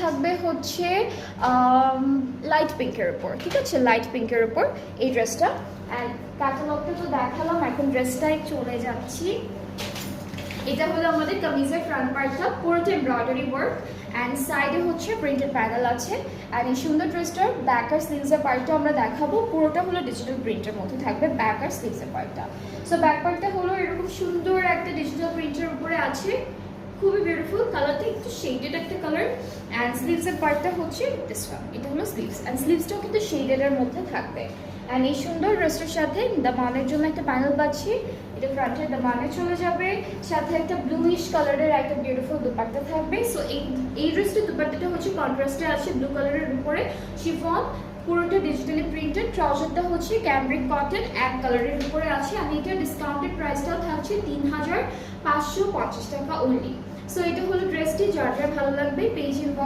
থাকবে হচ্ছে লাইট পিঙ্কের উপর, ঠিক আছে, লাইট পিঙ্কের উপর এই ড্রেসটা। অ্যান্ড ক্যাটালগটা তো দেখালাম, এখন ড্রেসটায় চলে যাচ্ছি। এটা হলো আমাদের কামিজের ফ্রন্ট পার্টটা, পুরোটা এমব্রয়ডারি ওয়ার্ক অ্যান্ড সাইডে হচ্ছে প্রিন্টেড প্যানেল আছে। অ্যান্ড এই সুন্দর ড্রেসটার ব্যাক আর স্লিভসের পার্টটা আমরা দেখাবো, পুরোটা হলো ডিজিটাল প্রিন্টের মধ্যে থাকবে ব্যাক আর স্লিভসের পার্টটা। সো ব্যাক পার্টটা হলো এরকম সুন্দর একটা ডিজিটাল প্রিন্টের উপরে আছে, খুবই বিউটিফুল, কালারটা একটু শেডেড একটা কালার। অ্যান্ড স্লিভসের পার্টটা হচ্ছে দিস ওয়ান, এটা হলো স্লিভস অ্যান্ড স্লিভসটাও কিন্তু শেডেডের মধ্যে থাকবে। অ্যান্ড এই সুন্দর ড্রেসটার সাথে দামানের জন্য একটা প্যানেল পাচ্ছি, এটা ফ্রন্টের দামানে চলে যাবে, সাথে একটা ব্লুইশ কালারের একটা বিউটিফুল দুপাট্টা থাকবে। সো এই ড্রেসটার দুপাট্টাটা হচ্ছে কন্ট্রাস্টে আছে ব্লু কালারের উপরে শিফন, পুরোটা ডিজিটালি প্রিন্টেড। ট্রাউজারটা হচ্ছে ক্যামব্রিক কটন এক কালারের উপরে আছে। আর এটা ডিসকাউন্টেড প্রাইসটাও থাকছে 3550 টাকা অনলি। সো এটা হলো ড্রেসটি, যার যার ভালো লাগবে পেজ ইনবক্স